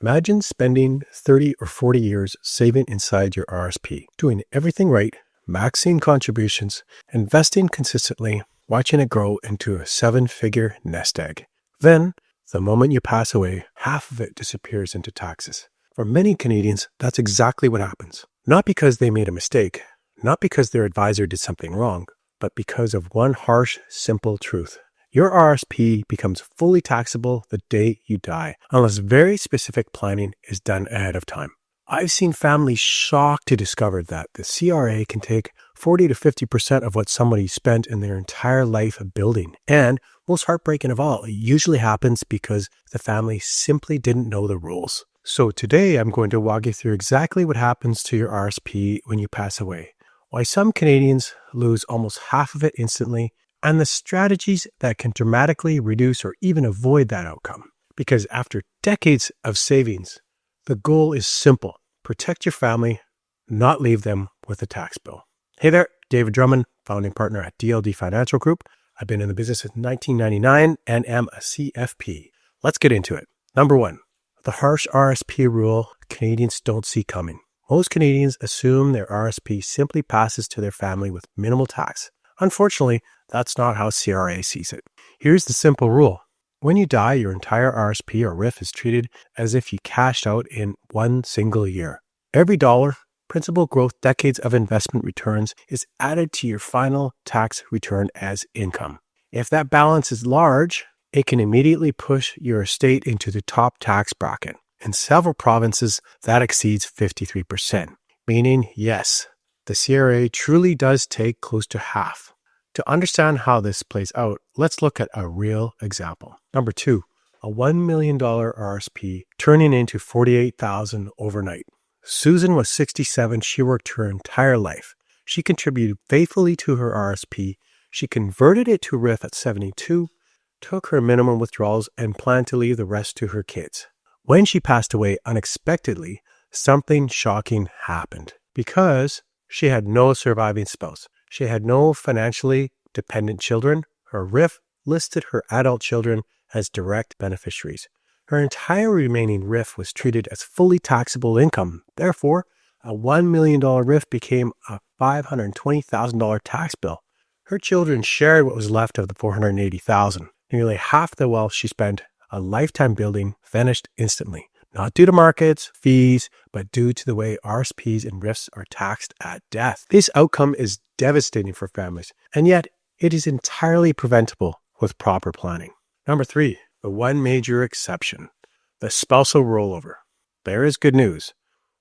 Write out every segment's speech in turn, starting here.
Imagine spending 30 or 40 years saving inside your RSP, doing everything right, maxing contributions, investing consistently, watching it grow into a 7-figure nest egg. Then, the moment you pass away, half of it disappears into taxes. For many Canadians, that's exactly what happens. Not because they made a mistake, not because their advisor did something wrong, but because of one harsh, simple truth. Your RRSP becomes fully taxable the day you die, unless very specific planning is done ahead of time. I've seen families shocked to discover that the CRA can take 40 to 50% of what somebody spent in their entire life building. And most heartbreaking of all, it usually happens because the family simply didn't know the rules. So today I'm going to walk you through exactly what happens to your RRSP when you pass away, why some Canadians lose almost half of it instantly, and the strategies that can dramatically reduce or even avoid that outcome. Because after decades of savings, the goal is simple: protect your family, not leave them with a tax bill. Hey there, David Drummond, founding partner at DLD Financial Group. I've been in the business since 1999 and am a CFP. Let's get into it. Number one, the harsh RSP rule Canadians don't see coming. Most Canadians assume their RSP simply passes to their family with minimal tax. Unfortunately, that's not how CRA sees it. Here's the simple rule. When you die, your entire RRSP or RRIF is treated as if you cashed out in one single year. Every dollar, principal growth, decades of investment returns is added to your final tax return as income. If that balance is large, it can immediately push your estate into the top tax bracket. In several provinces, that exceeds 53%, meaning yes, the CRA truly does take close to half. To understand how this plays out, let's look at a real example. Number two, a $1 million RRSP turning into $48,000 overnight. Susan was 67. She worked her entire life. She contributed faithfully to her RRSP. She converted it to RRIF at 72, took her minimum withdrawals, and planned to leave the rest to her kids. When she passed away unexpectedly, something shocking happened because she had no surviving spouse. She had no financially dependent children. Her RRIF listed her adult children as direct beneficiaries. Her entire remaining RRIF was treated as fully taxable income. Therefore, a $1 million RRIF became a $520,000 tax bill. Her children shared what was left of the $480,000. Nearly half the wealth she spent a lifetime building vanished instantly. Not due to markets, fees, but due to the way RRSPs and RRIFs are taxed at death. This outcome is devastating for families, and yet it is entirely preventable with proper planning. Number three, the one major exception, the spousal rollover. There is good news.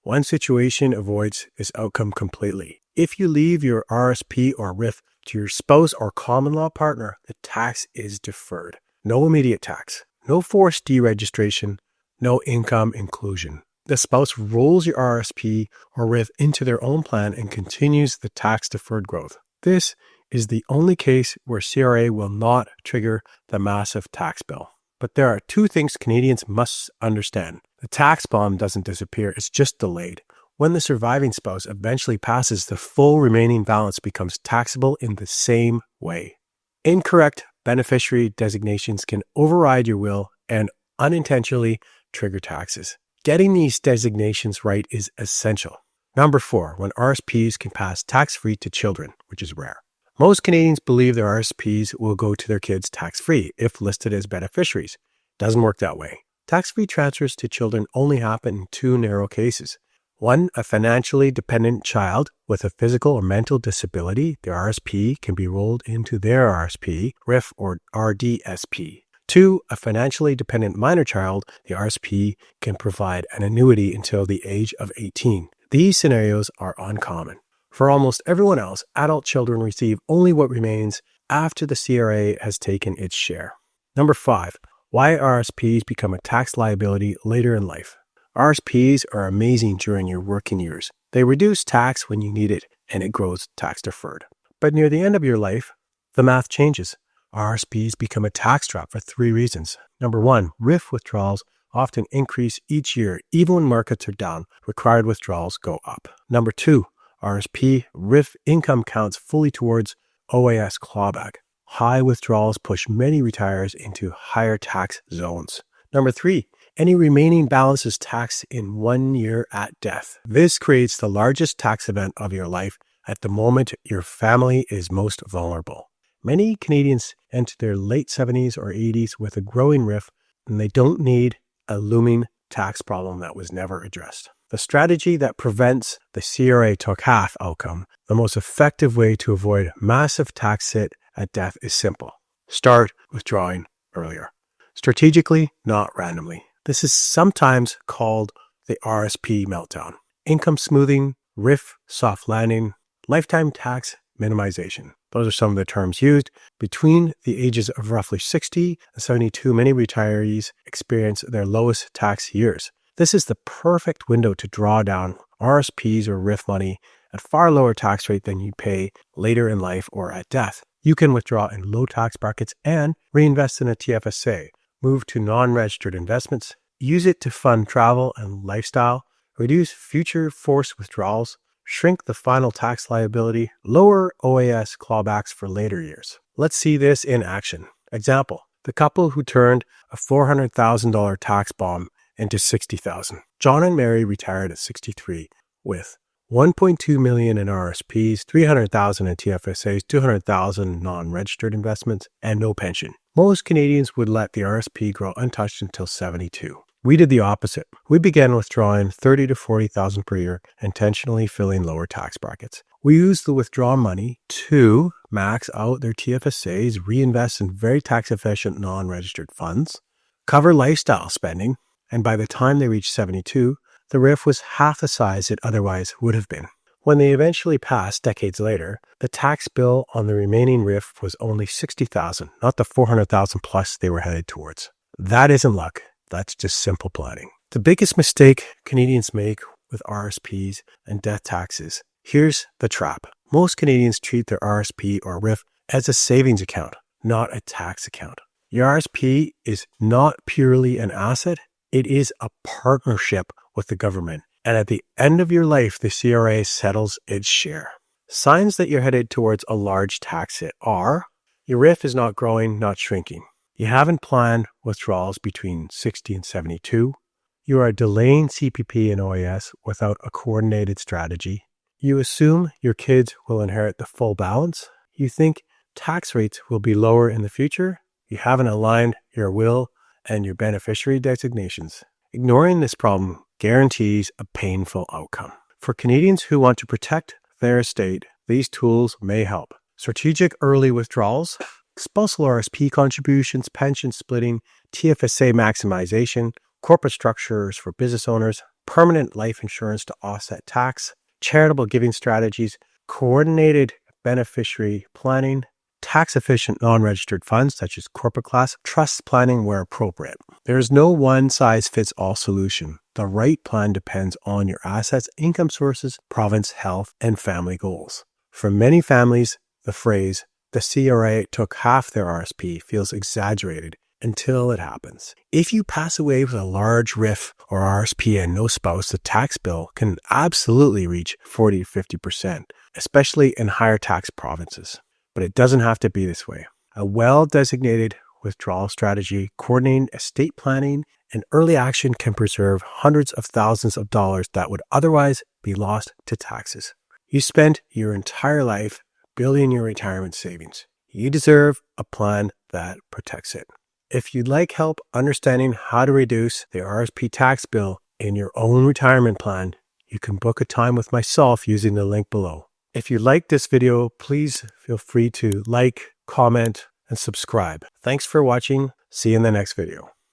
One situation avoids this outcome completely. If you leave your RRSP or RRIF to your spouse or common law partner, the tax is deferred. No immediate tax, no forced deregistration, no income inclusion. The spouse rolls your RRSP or RRIF into their own plan and continues the tax-deferred growth. This is the only case where CRA will not trigger the massive tax bill. But there are two things Canadians must understand. The tax bomb doesn't disappear, it's just delayed. When the surviving spouse eventually passes, the full remaining balance becomes taxable in the same way. Incorrect beneficiary designations can override your will and unintentionally trigger taxes. Getting these designations right is essential. Number four, when RRSPs can pass tax-free to children, which is rare. Most Canadians believe their RRSPs will go to their kids tax-free if listed as beneficiaries. Doesn't work that way. Tax-free transfers to children only happen in two narrow cases. One, a financially dependent child with a physical or mental disability. The RRSP can be rolled into their RRSP, RRIF, or RDSP. Two, a financially dependent minor child. The RRSP can provide an annuity until the age of 18. These scenarios are uncommon. For almost everyone else, adult children receive only what remains after the CRA has taken its share. Number five, why RRSPs become a tax liability later in life. RRSPs are amazing during your working years. They reduce tax when you need it, and it grows tax deferred. But near the end of your life, the math changes. RRSPs become a tax trap for three reasons. Number one, RRIF withdrawals often increase each year, even when markets are down. Required withdrawals go up. Number two, RRSP RRIF income counts fully towards OAS clawback. High withdrawals push many retirers into higher tax zones. Number three, Any remaining balance is taxed in 1 year at death. This creates the largest tax event of your life at the moment your family is most vulnerable. Many Canadians enter their late 70s or 80s with a growing RRIF, and they don't need a looming tax problem that was never addressed. The strategy that prevents the CRA took half outcome, the most effective way to avoid massive tax hit at death is simple. Start withdrawing earlier. Strategically, not randomly. This is sometimes called the RRSP meltdown. Income smoothing, RRIF soft landing, lifetime tax minimization. Those are some of the terms used. Between the ages of roughly 60 and 72, many retirees experience their lowest tax years. This is the perfect window to draw down RRSPs or RRIF money at far lower tax rate than you pay later in life or at death. You can withdraw in low tax brackets and reinvest in a TFSA, move to non-registered investments, use it to fund travel and lifestyle, reduce future forced withdrawals, shrink the final tax liability, lower OAS clawbacks for later years. Let's see this in action. Example, the couple who turned a $400,000 tax bomb into $60,000. John and Mary retired at 63 with $1.2 million in RRSPs, $300,000 in TFSAs, $200,000 in non-registered investments, and no pension. Most Canadians would let the RRSP grow untouched until 72. We did the opposite. We began withdrawing $30,000 to $40,000 per year, intentionally filling lower tax brackets. We used the withdrawn money to max out their TFSAs, reinvest in very tax-efficient non-registered funds, cover lifestyle spending, and by the time they reached 72, the RRIF was half the size it otherwise would have been. When they eventually passed decades later, the tax bill on the remaining RRIF was only $60,000, not the $400,000 plus they were headed towards. That isn't luck. That's just simple planning. The biggest mistake Canadians make with RRSPs and death taxes. Here's the trap. Most Canadians treat their RRSP or RRIF as a savings account, not a tax account. Your RRSP is not purely an asset. It is a partnership with the government. And at the end of your life, the CRA settles its share. Signs that you're headed towards a large tax hit are your RRIF is not growing, not shrinking. You haven't planned withdrawals between 60 and 72. You are delaying CPP and OAS without a coordinated strategy. You assume your kids will inherit the full balance. You think tax rates will be lower in the future. You haven't aligned your will and your beneficiary designations. Ignoring this problem guarantees a painful outcome. For Canadians who want to protect their estate, these tools may help. Strategic early withdrawals, spousal RRSP contributions, pension splitting, TFSA maximization, corporate structures for business owners, permanent life insurance to offset tax, charitable giving strategies, coordinated beneficiary planning, tax-efficient non-registered funds such as corporate class, trust planning where appropriate. There is no one-size-fits-all solution. The right plan depends on your assets, income sources, province, health, and family goals. For many families, the phrase, the CRA took half their RRSP feels exaggerated until it happens. If you pass away with a large RRIF or RRSP and no spouse, the tax bill can absolutely reach 40 to 50%, especially in higher tax provinces. But it doesn't have to be this way. A well-designated withdrawal strategy, coordinating estate planning, and early action can preserve hundreds of thousands of dollars that would otherwise be lost to taxes. You spent your entire life building your retirement savings. You deserve a plan that protects it. If you'd like help understanding how to reduce the RRSP tax bill in your own retirement plan, you can book a time with myself using the link below. If you liked this video, please feel free to like, comment, and subscribe. Thanks for watching. See you in the next video.